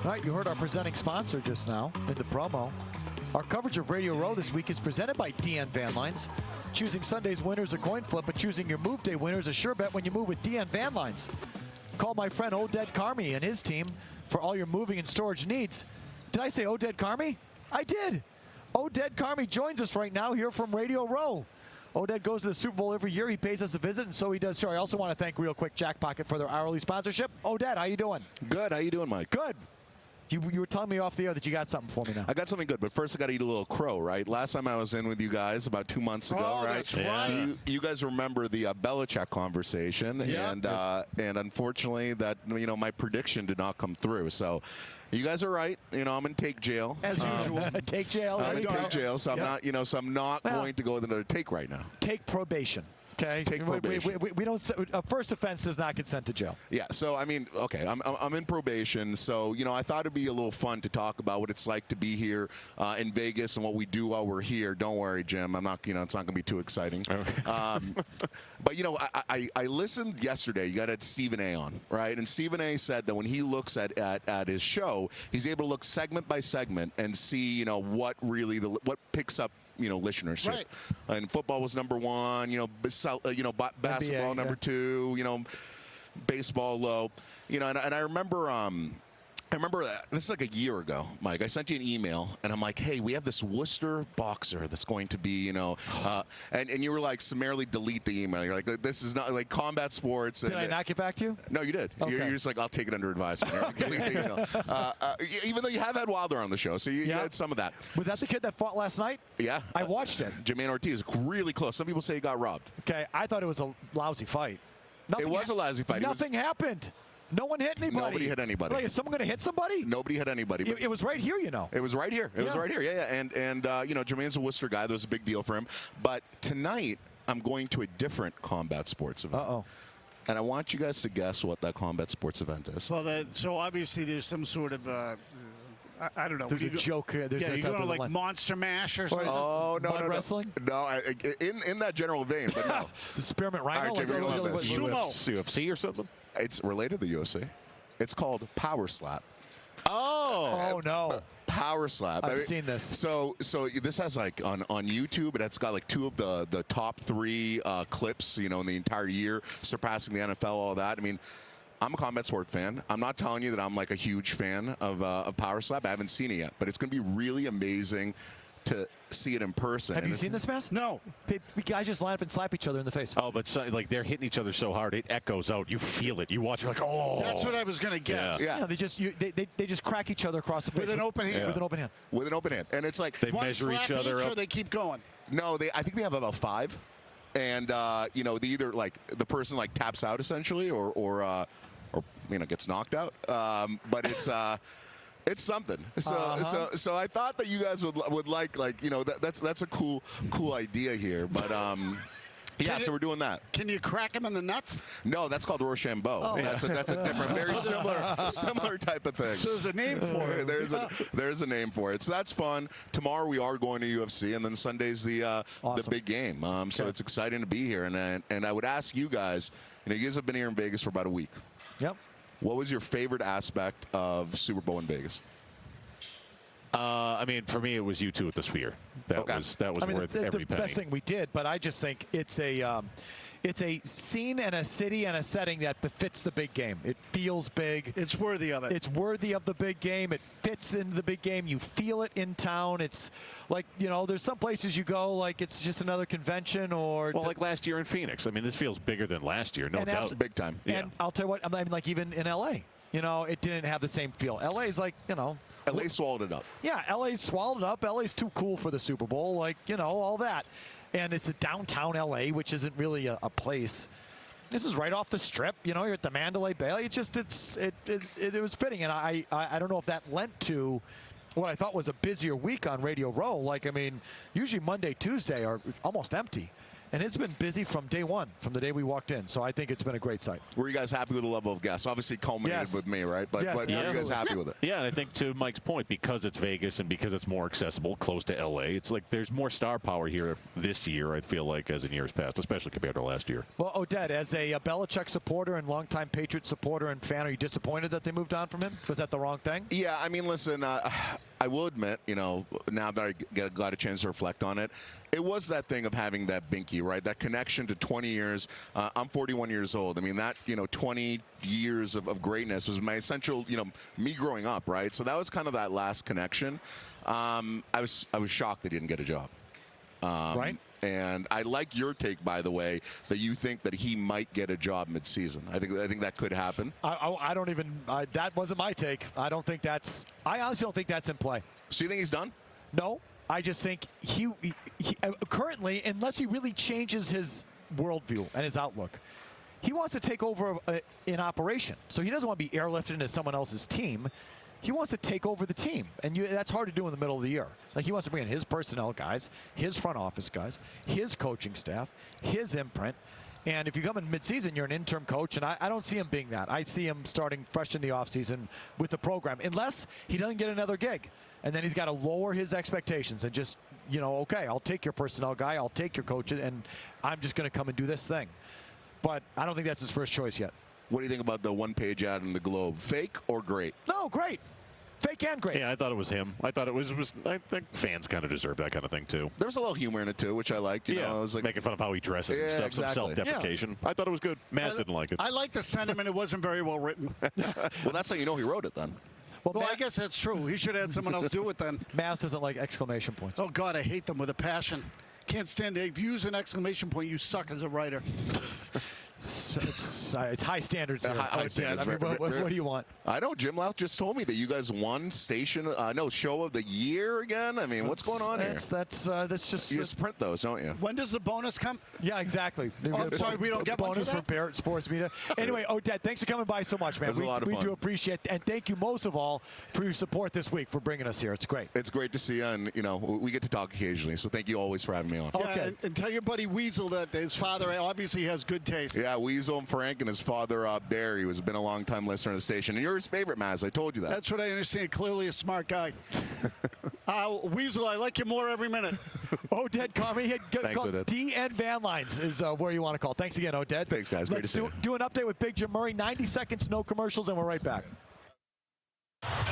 All right, you heard our presenting sponsor just now in the promo. Our coverage of Radio Row this week is presented by DN Van Lines. Choosing Sunday's winner is a coin flip, but choosing your move day winner is a sure bet when you move with DN Van Lines. Call my friend Oded Carmi and his team for all your moving and storage needs. Did I say Oded Carmi? I did. Oded Carmi joins us right now here from Radio Row. Oded goes to the Super Bowl every year. He pays us a visit, and so he does. Sure, I also want to thank real quick Jack Pocket for their hourly sponsorship. Oded, how you doing? Good. How you doing, Mike? Good. You were telling me off the air that you got something for me now. I got something good, but first I got to eat a little crow, right? Last time I was in with you guys about 2 months ago, right? That's right. You guys remember the Belichick conversation, and unfortunately that my prediction did not come through. So you guys are right. I'm in take jail As usual. Take jail. I'm in take jail, so I'm not. So I'm not going to go with another take right now. Take probation. Okay. Take probation. We don't. First offense does not get sent to jail. Yeah. So I mean, okay, I'm in probation. So I thought it'd be a little fun to talk about what it's like to be here in Vegas and what we do while we're here. Don't worry, Jim. I'm not. It's not going to be too exciting. But I listened yesterday. You got Stephen A. on, right? And Stephen A. said that when he looks at his show, he's able to look segment by segment and see what really what picks up listenership. Right. And football was number one, basketball NBA, number two, baseball low. And I remember this is like a year ago, Mike. I sent you an email, and I'm like, hey, we have this Worcester boxer that's going to be, and you were like, summarily delete the email. You're like, this is not like combat sports. Did I not get back to you? No, you did. Okay. You're just like, I'll take it under advisement. Delete the email. Even though you have had Wilder on the show, so you had some of that. Was that the kid that fought last night? Yeah. I watched it. Jermaine Ortiz, really close. Some people say he got robbed. Okay, I thought it was a lousy fight. It was a lousy fight. Nothing happened. No one hit anybody. Nobody hit anybody. Like, is someone going to hit somebody? Nobody hit anybody. It was right here, It was right here. It was right here. Yeah. And Jermaine's a Worcester guy. That was a big deal for him. But tonight, I'm going to a different combat sports event. Uh-oh. And I want you guys to guess what that combat sports event is. Well, so obviously there's some sort of I don't know. There's a joke here. You're going to like Monster Mash or something? Oh, no, no. Wrestling? No, in that general vein, but no. The Spearmint Rhino? All right, Jimmy, Sumo. UFC or something? It's related to the UFC. It's called Power Slap. Oh, no. Power Slap. I've seen this. So this has like on YouTube, it's got like two of the top three clips, in the entire year, surpassing the NFL, all that. I mean, I'm a combat sport fan. I'm not telling you that I'm like a huge fan of Power Slap. I haven't seen it yet, but it's going to be really amazing to see it in person. Have you seen this, Mazz? No. Guys just line up and slap each other in the face. Oh, but like they're hitting each other so hard it echoes out. You feel it. You watch. You're like, oh. That's what I was going to guess. Yeah. They just crack each other across the face With an open hand. With an open hand. With an open hand, and it's like they measure each other up. Or they keep going. No, I think they have about 5, and they either like the person like taps out essentially, or gets knocked out. But it's. It's something. So I thought that you guys would like that's a cool idea here. But so we're doing that. Can you crack him in the nuts? No, that's called Rochambeau. Oh. That's a different, very similar type of thing. So there's a name for it. There's a name for it. So that's fun. Tomorrow we are going to UFC, and then Sunday's the big game. So it's exciting to be here. And I would ask you guys. You guys have been here in Vegas for about a week. Yep. What was your favorite aspect of Super Bowl in Vegas? I mean, for me, it was U2 at the Sphere. That was worth every penny. The best thing we did, but I just think it's a scene and a city and a setting that befits the big game. It feels big. It's worthy of it. It's worthy of the big game. It fits into the big game. You feel it in town. It's like, there's some places you go like it's just another convention or... Well, like last year in Phoenix. I mean, this feels bigger than last year, no doubt. Big time. And I'll tell you what, I mean, like even in L.A., it didn't have the same feel. L.A.'s like, L.A. swallowed it up. Yeah, L.A. swallowed it up. L.A.'s too cool for the Super Bowl, like, all that. And it's a downtown L.A., which isn't really a place. This is right off the strip. You're at the Mandalay Bay. It was fitting. And I don't know if that lent to what I thought was a busier week on Radio Row. Like, I mean, usually Monday, Tuesday are almost empty. And it's been busy from day one, from the day we walked in. So I think it's been a great site. Were you guys happy with the level of guests? Obviously culminated with me, right? But, Yes, but are you guys happy with it? Yeah, and I think to Mike's point, because it's Vegas and because it's more accessible, close to LA, it's like there's more star power here this year, I feel like, as in years past, especially compared to last year. Well, Oded, as a Belichick supporter and longtime Patriots supporter and fan, are you disappointed that they moved on from him? Was that the wrong thing? Yeah, I mean, listen, I will admit, you know, now that I got a chance to reflect on it, it was that thing of having that binky, right? That connection to 20 years. I'm 41 years old. I mean, that, 20 years of greatness was my essential, me growing up, right? So that was kind of that last connection. I was shocked they didn't get a job. Right. And I like your take, by the way, that you think that he might get a job midseason. I think that could happen. I don't even. That wasn't my take. I honestly don't think that's in play. So you think he's done? No, I just think he currently, unless he really changes his worldview and his outlook, he wants to take over an operation. So he doesn't want to be airlifted into someone else's team. He wants to take over the team, and that's hard to do in the middle of the year. Like, he wants to bring in his personnel guys, his front office guys, his coaching staff, his imprint. And if you come in midseason, you're an interim coach, and I don't see him being that. I see him starting fresh in the offseason with the program, unless he doesn't get another gig. And then he's got to lower his expectations and just, okay, I'll take your personnel guy, I'll take your coach, and I'm just going to come and do this thing. But I don't think that's his first choice yet. What do you think about the one-page ad in the Globe? Fake or great? No, great. Fake and great. Yeah, I thought it was him. I thought it was I think fans kind of deserve that kind of thing, too. There was a little humor in it, too, which I liked. You know, it was like, making fun of how he dresses and stuff, exactly. some self-deprecation. I thought it was good. Mazz didn't like it. I like the sentiment. It wasn't very well written. Well, that's how you know he wrote it, then. Well, I guess that's true. He should have had someone else do it then. Mazz doesn't like exclamation points. Oh, God, I hate them with a passion. Can't stand it. If you use an exclamation point, you suck as a writer. It's high standards here. High standards. I mean, what do you want? I know Jim Louth just told me that you guys won show of the year again. I mean, what's going on here? That's just. You just print those, don't you? When does the bonus come? Yeah, exactly. I'm sorry, we don't get much of bonus for that? Parrot Sports Media. Anyway, Oded, thanks for coming by so much, man. It was a lot of we fun. do appreciate it, and thank you most of all for your support this week, for bringing us here. It's great. It's great to see you, and we get to talk occasionally. So thank you always for having me on. Okay. And tell your buddy Weasel that his father obviously has good taste. Yeah, Weasel and Frank and his father Barry, who's been a long-time listener to the station, and you're his favorite, Mazz. I told you that. That's what I understand. Clearly a smart guy. Weasel, I like you more every minute. Oded, Carmi, Thanks, Oded. DN Van Lines is where you want to call. Thanks again, Oded. Thanks, guys. Great to see you. Let's do an update with Big Jim Murray. 90 seconds, no commercials, and we're right back.